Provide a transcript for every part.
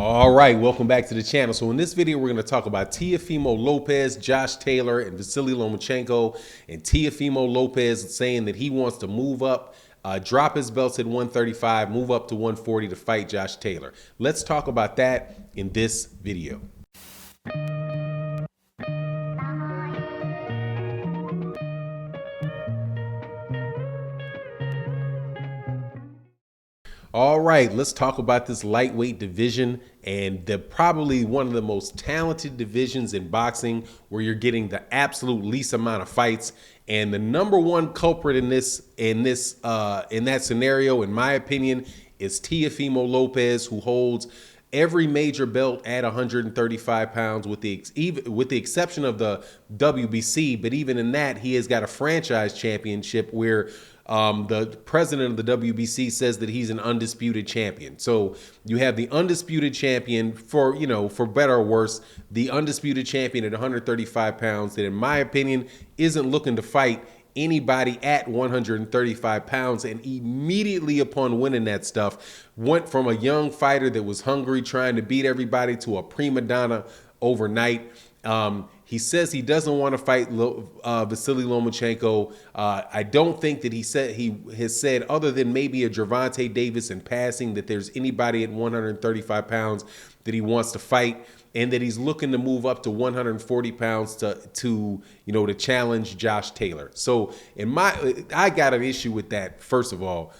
All right, welcome back to the channel. So in this video, we're going to talk about Teofimo Lopez, Josh Taylor, and Vasily Lomachenko. And Teofimo Lopez saying that he wants to move up, drop his belts at 135, move up to 140 to fight Josh Taylor. Let's talk about that in this video. All right, let's talk about this lightweight division and probably one of the most talented divisions in boxing, where you're getting the absolute least amount of fights. And the number one culprit in that scenario, in my opinion, is Teofimo Lopez, who holds every major belt at 135 pounds, with the exception of the WBC. But even in that, he has got a franchise championship where the president of the WBC says that he's an undisputed champion. So you have the undisputed champion, for better or worse, the undisputed champion at 135 pounds that, in my opinion, isn't looking to fight anybody at 135 pounds. And immediately upon winning that stuff, went from a young fighter that was hungry, trying to beat everybody, to a prima donna overnight. He says he doesn't want to fight Vasily Lomachenko. I don't think that he has said, other than maybe a Gervonta Davis in passing, that there's anybody at 135 pounds that he wants to fight, and that he's looking to move up to 140 pounds to challenge Josh Taylor. So I got an issue with that, first of all,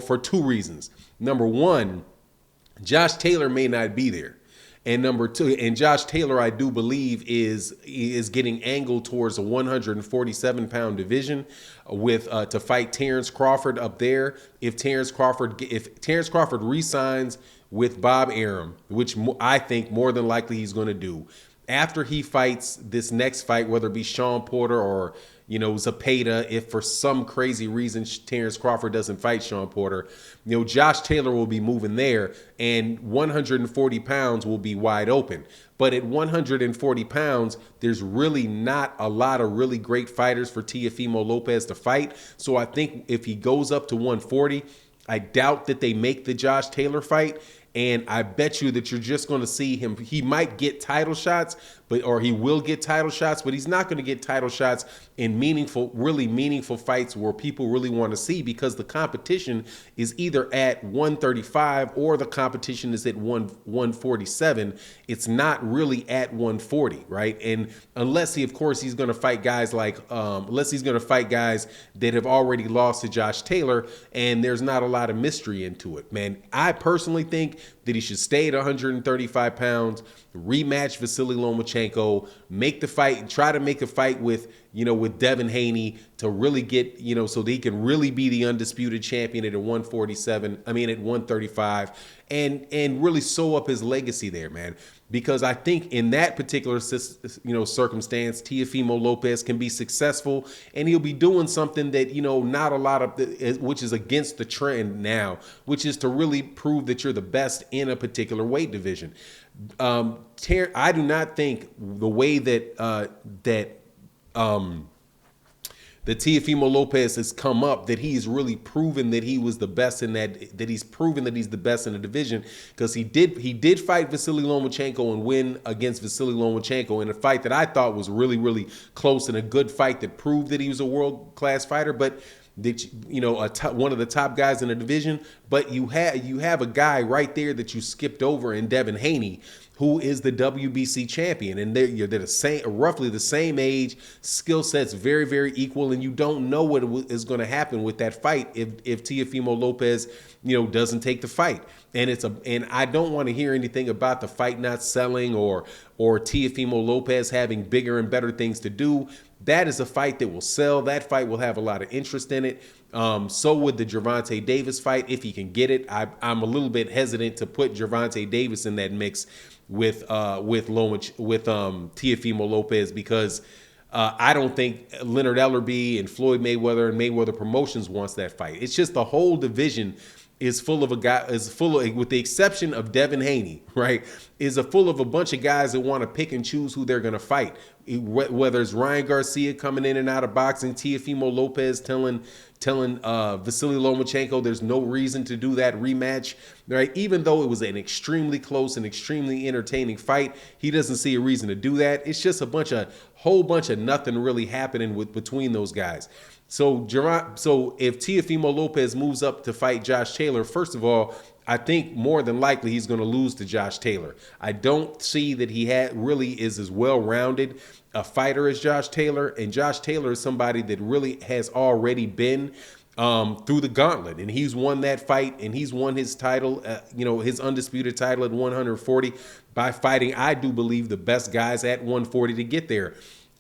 for two reasons. Number one, Josh Taylor may not be there. And number two, and Josh Taylor, I do believe, is getting angled towards a 147-pound division to fight Terrence Crawford up there. If Terrence Crawford re-signs with Bob Arum, which I think more than likely he's going to do, after he fights this next fight, whether it be Sean Porter or Zepeda, if for some crazy reason Terrence Crawford doesn't fight Sean Porter, Josh Taylor will be moving there, and 140 pounds will be wide open. But at 140 pounds, there's really not a lot of really great fighters for Teofimo Lopez to fight. So I think if he goes up to 140, I doubt that they make the Josh Taylor fight. And I bet you that you're just going to see him. He might get title shots, or he will get title shots, but he's not going to get title shots in really meaningful fights where people really want to see, because the competition is either at 135 or the competition is at 147. It's not really at 140, right? And unless he's going to fight guys unless he's going to fight guys that have already lost to Josh Taylor, and there's not a lot of mystery into it, man. I personally think that he should stay at 135 pounds, rematch Vasily Lomachenko, make the fight, try to make a fight with Devin Haney to really get, so that he can really be the undisputed champion at 135, and really sew up his legacy there, man. Because I think in that particular, circumstance, Teofimo Lopez can be successful, and he'll be doing something that, not a lot of, which is against the trend now, which is to really prove that you're the best in a particular weight division. I do not think the way that Teofimo Lopez has come up, that he's really proven that he was the best in that he's proven that he's the best in the division, because he did fight Vasily Lomachenko and win against Vasily Lomachenko in a fight that I thought was really, really close, and a good fight that proved that he was a world-class fighter, but one of the top guys in the division. But you have a guy right there that you skipped over in Devin Haney, who is the WBC champion, and they're roughly the same age, skill sets very, very equal, and you don't know what is going to happen with that fight if Teofimo Lopez doesn't take the fight. And I don't want to hear anything about the fight not selling or Teofimo Lopez having bigger and better things to do. That is a fight that will sell. That fight will have a lot of interest in it. So would the Gervonta Davis fight, if he can get it. I'm a little bit hesitant to put Gervonta Davis in that mix with Teofimo Lopez, because I don't think Leonard Ellerbe and Floyd Mayweather and Mayweather Promotions wants that fight. It's just the whole division is full of with the exception of Devin Haney, right, is full of a bunch of guys that want to pick and choose who they're going to fight. Whether it's Ryan Garcia coming in and out of boxing, Teofimo Lopez telling telling Vasily Lomachenko there's no reason to do that rematch, right? Even though it was an extremely close and extremely entertaining fight, he doesn't see a reason to do that. It's just a whole bunch of nothing really happening between those guys. So if Teofimo Lopez moves up to fight Josh Taylor, first of all, I think more than likely he's going to lose to Josh Taylor. I don't see that he really is as well-rounded a fighter as Josh Taylor, and Josh Taylor is somebody that really has already been through the gauntlet, and he's won that fight, and he's won his title, his undisputed title at 140 by fighting, I do believe, the best guys at 140 to get there.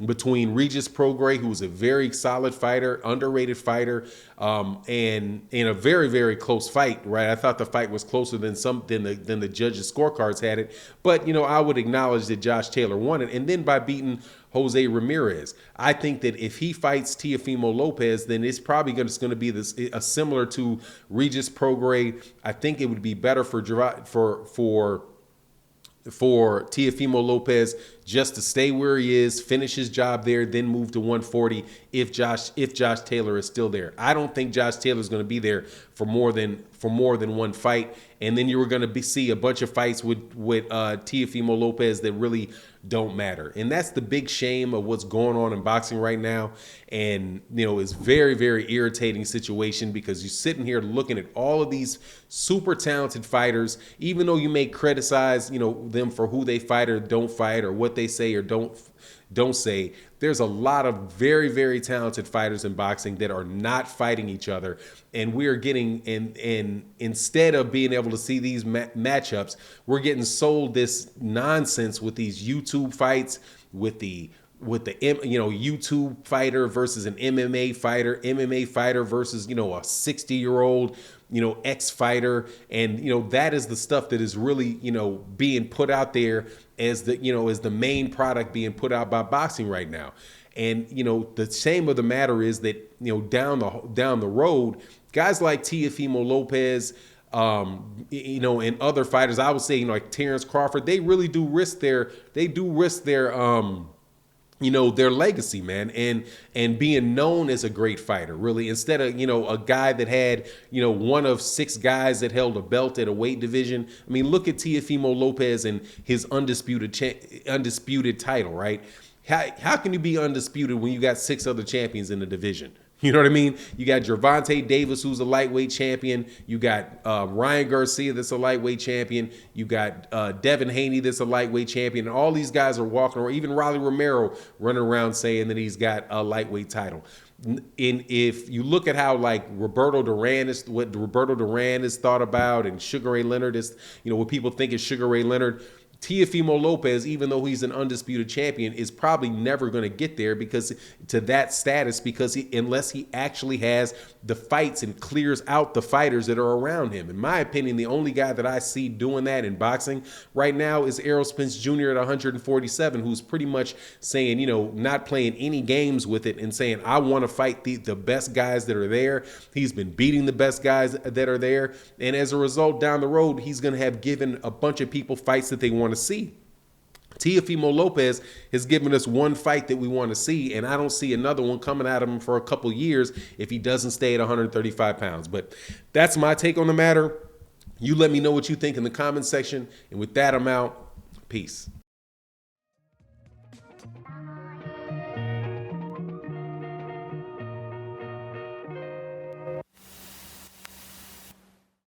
Between Regis Prograis, who was a very solid fighter, underrated fighter, and in a very, very close fight, right? I thought the fight was closer than the judges' scorecards had it. But, I would acknowledge that Josh Taylor won it. And then by beating Jose Ramirez, I think that if he fights Teofimo Lopez, then it's probably going to be similar to Regis Prograis. I think it would be better for Teofimo Lopez just to stay where he is, finish his job there, then move to 140 if Josh Taylor is still there. I don't think Josh Taylor is going to be there for more than one fight, and then you were going to see a bunch of fights with Teofimo Lopez that really don't matter. And that's the big shame of what's going on in boxing right now. And, it's very, very irritating situation because you're sitting here looking at all of these super talented fighters, even though you may criticize, them for who they fight or don't fight or what they say or don't say. There's a lot of very, very talented fighters in boxing that are not fighting each other. And we're getting, and instead of being able to see these matchups, we're getting sold this nonsense with these YouTube fights, with the YouTube fighter versus an MMA fighter versus, a 60-year-old, ex-fighter. And, that is the stuff that is really, being put out there as the main product being put out by boxing right now. And, the shame of the matter is that, down the road, guys like Teofimo Lopez, and other fighters, I would say, like Terrence Crawford, they really do risk their their legacy, man, and being known as a great fighter, really, instead of, a guy that had, one of 6 guys that held a belt at a weight division. I mean, look at Teofimo Lopez and his undisputed title, right? How can you be undisputed when you got 6 other champions in the division? You know what I mean? You got Gervonta Davis, who's a lightweight champion. You got Ryan Garcia, that's a lightweight champion. You got Devin Haney, that's a lightweight champion. And all these guys are walking around, even Rolly Romero running around saying that he's got a lightweight title. And if you look at how what Roberto Duran is thought about, and Sugar Ray Leonard is, what people think is Sugar Ray Leonard, Teofimo Lopez, even though he's an undisputed champion, is probably never going to get there because unless he actually has the fights and clears out the fighters that are around him. In my opinion, the only guy that I see doing that in boxing right now is Errol Spence Jr. at 147, who's pretty much saying, not playing any games with it and saying, I want to fight the best guys that are there. He's been beating the best guys that are there. And as a result, down the road, he's going to have given a bunch of people fights that they want to see. Teofimo Lopez has given us one fight that we want to see, and I don't see another one coming out of him for a couple years if he doesn't stay at 135 pounds. But that's my take on the matter. You let me know what you think in the comment section. And with that, I'm out. Peace.